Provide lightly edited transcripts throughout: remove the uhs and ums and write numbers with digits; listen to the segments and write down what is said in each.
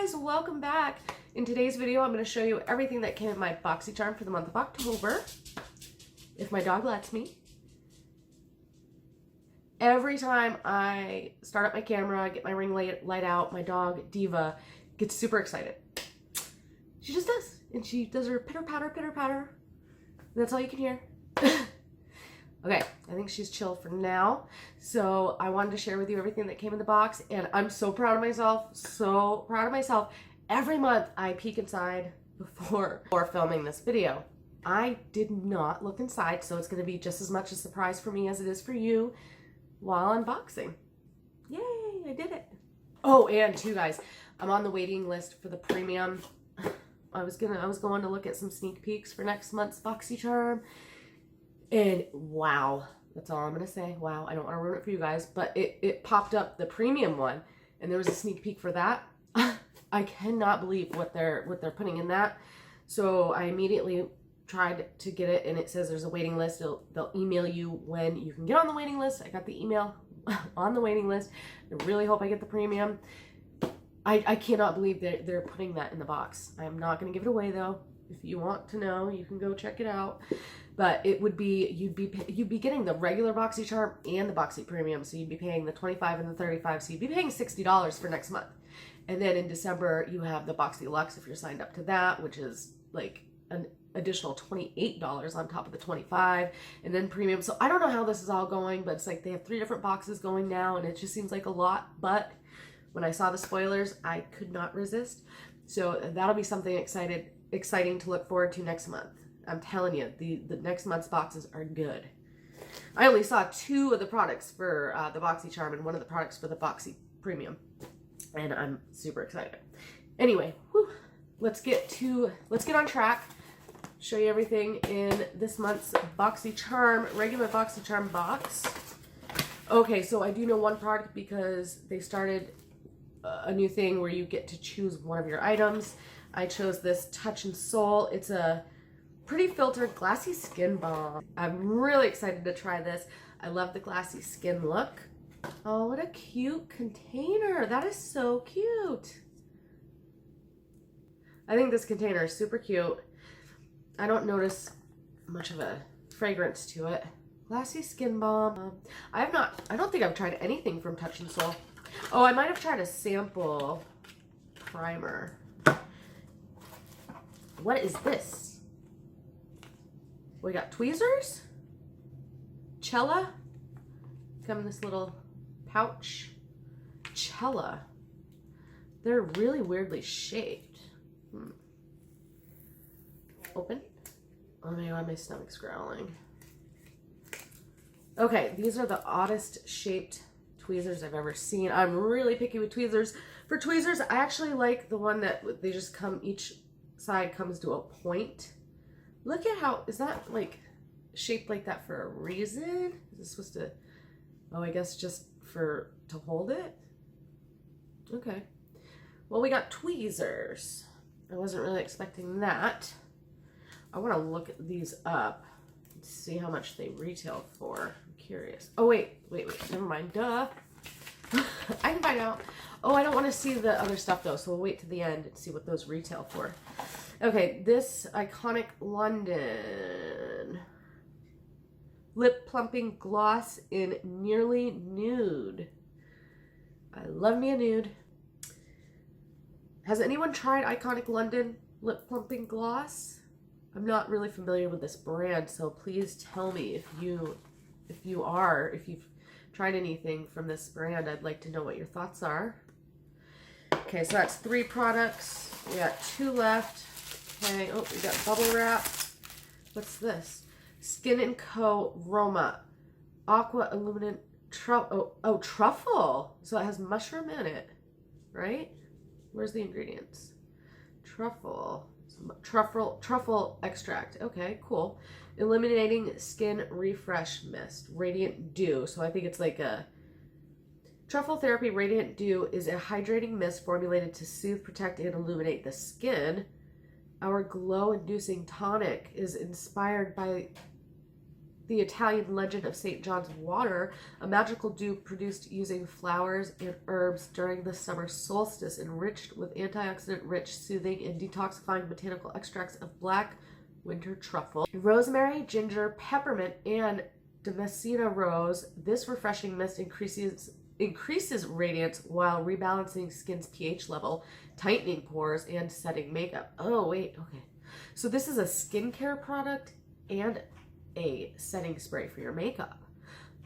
guys, welcome back. In today's video, I'm going to show you everything that came in my Boxycharm for the month of October, if my dog lets me. Every time I start up my camera, get my ring light out, my dog, Diva, gets super excited. She just does. And she does her pitter-patter, pitter-patter. That's all you can hear. Okay, I think she's chill for now. So I wanted to share with you everything that came in the box, and I'm so proud of myself, so proud of myself. Every month I peek inside before filming this video. I did not look inside, so it's going to be just as much a surprise for me as it is for you while unboxing. Yay, I did it. Oh, and too, guys, I'm on the waiting list for the premium. I was going to look at some sneak peeks for next month's Boxycharm. And wow, that's all I'm going to say. Wow, I don't want to ruin it for you guys, but it popped up the premium one, and there was a sneak peek for that. I cannot believe what they're putting in that. So I immediately tried to get it, and it says there's a waiting list. They'll email you when you can get on the waiting list. I got the email on the waiting list. I really hope I get the premium. I cannot believe they're putting that in the box. I'm not going to give it away though. If you want to know, you can go check it out. But it would be, you'd be getting the regular Boxycharm and the Boxy Premium. So you'd be paying the $25 and the $35. So you'd be paying $60 for next month. And then in December, you have the Boxy Luxe if you're signed up to that, which is like an additional $28 on top of the $25. And then premium. So I don't know how this is all going, but it's like they have 3 different boxes going now, and it just seems like a lot. But when I saw the spoilers, I could not resist. So that'll be something exciting to look forward to next month. I'm telling you, the next month's boxes are good. I only saw 2 of the products for the Boxycharm and 1 of the products for the Boxy Premium, and I'm super excited. Anyway, let's get on track. Show you everything in this month's Boxycharm, regular Boxycharm box. Okay, so I do know one product because they started a new thing where you get to choose one of your items. I chose this Touch and Soul. It's a pretty filtered glassy skin balm. I'm really excited to try this. I love the glassy skin look. Oh, what a cute container. That is so cute. I think this container is super cute. I don't notice much of a fragrance to it. Glassy skin balm. I don't think I've tried anything from Touch and Soul. Oh, I might have tried a sample primer. What is this? We got tweezers, Cella, come in this little pouch. Cella. They're really weirdly shaped. Open. Oh my god, my stomach's growling. Okay, these are the oddest shaped tweezers I've ever seen. I'm really picky with tweezers. For tweezers, I actually like the one that they just come, each side comes to a point. Look at how, is that like shaped like that for a reason? Is this supposed to, oh, I guess just to hold it? Okay. Well, we got tweezers. I wasn't really expecting that. I want to look these up and see how much they retail for. I'm curious. Oh, wait, never mind. Duh. I can find out. Oh, I don't want to see the other stuff though, so we'll wait to the end and see what those retail for. Okay, this Iconic London lip plumping gloss in Nearly Nude. I love me a nude. Has anyone tried Iconic London lip plumping gloss? I'm not really familiar with this brand, so please tell me if you've tried anything from this brand. I'd like to know what your thoughts are. Okay, so that's 3 products. We got 2 left. Okay, oh, we got bubble wrap. What's this? Skin & Co. Roma Aqua Illuminant truffle. So it has mushroom in it, right? Where's the ingredients? Truffle extract. Okay, cool. Eliminating Skin Refresh Mist, Radiant Dew. So I think it's like a Truffle Therapy Radiant Dew is a hydrating mist formulated to soothe, protect, and illuminate the skin. Our glow-inducing tonic is inspired by the Italian legend of St. John's water, a magical dew produced using flowers and herbs during the summer solstice, enriched with antioxidant-rich, soothing, and detoxifying botanical extracts of black winter truffle, rosemary, ginger, peppermint, and Damascena rose. This refreshing mist increases radiance while rebalancing skin's pH level, tightening pores, and setting makeup. Oh, wait, okay. So this is a skincare product and a setting spray for your makeup.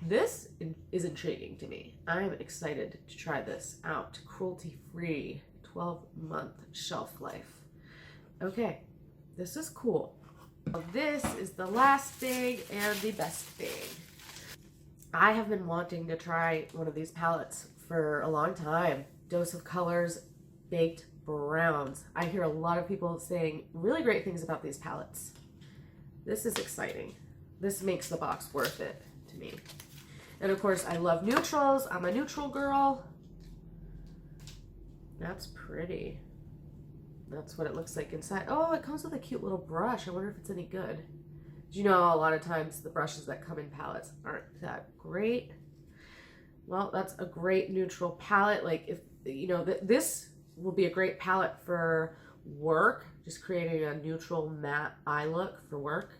This is intriguing to me. I'm excited to try this out. Cruelty-free, 12-month shelf life. Okay, this is cool. This is the last thing and the best thing. I have been wanting to try one of these palettes for a long time. Dose of Colors Baked Browns. I hear a lot of people saying really great things about these palettes. This is exciting. This makes the box worth it to me. And of course, I love neutrals. I'm a neutral girl. That's pretty. That's what it looks like inside. Oh, it comes with a cute little brush. I wonder if it's any good. You know, a lot of times the brushes that come in palettes aren't that great. Well, that's a great neutral palette. Like, if you know, this will be a great palette for work, just creating a neutral matte eye look for work.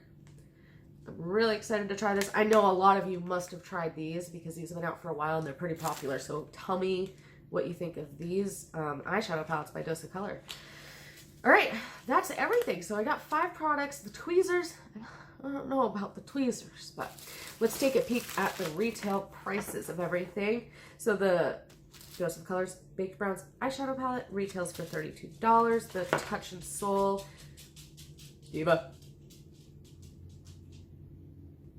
I'm really excited to try this. I know a lot of you must have tried these because these have been out for a while and they're pretty popular. So tell me what you think of these eyeshadow palettes by Dose of Color. All right, that's everything. So I got 5 products. The tweezers, I don't know about the tweezers, but let's take a peek at the retail prices of everything. So the Dose of Colors Baked Browns eyeshadow palette retails for $32. The Touch and Soul Diva.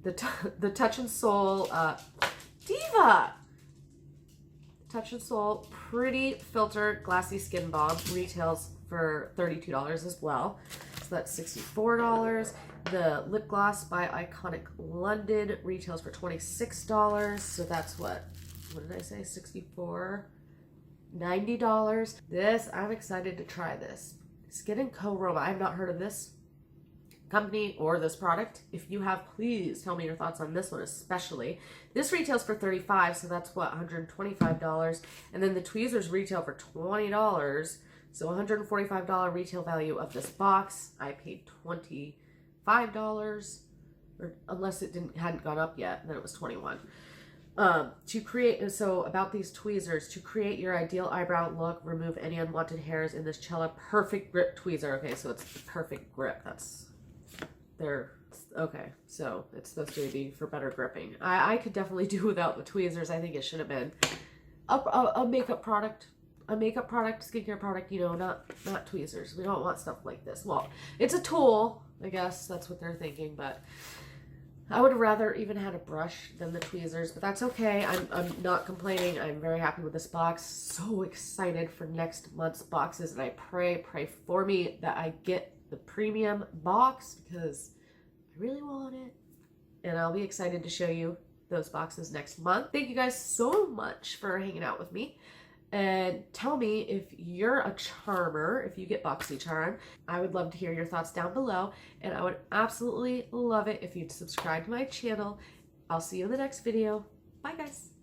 The Touch and Soul Diva. Touch and Soul Pretty Filter Glassy Skin Balm retails for $32 as well. So that's $64. The Lip Gloss by Iconic London retails for $26. So that's what did I say? $64. $90. This, I'm excited to try this. Skin & Co. Roma. I have not heard of this company or this product. If you have, please tell me your thoughts on this one especially. This retails for $35, so that's what, $125. And then the tweezers retail for $20. So $145 retail value of this box. I paid $25, or unless it hadn't gone up yet, then it was $21. To create, so about these tweezers, to create your ideal eyebrow look, remove any unwanted hairs in this Chella Perfect Grip Tweezer. Okay, so it's the perfect grip. Okay, so it's supposed to be for better gripping. I could definitely do without the tweezers. I think it should have been a makeup product. A makeup product, skincare product, you know, not tweezers. We don't want stuff like this. Well, it's a tool, I guess that's what they're thinking, but I would have rather even had a brush than the tweezers, but that's okay. I'm not complaining. I'm very happy with this box. So excited for next month's boxes, and I pray for me that I get the premium box because I really want it, and I'll be excited to show you those boxes next month. Thank you guys so much for hanging out with me. And tell me if you're a charmer, if you get Boxycharm. I would love to hear your thoughts down below. And I would absolutely love it if you'd subscribe to my channel. I'll see you in the next video. Bye, guys.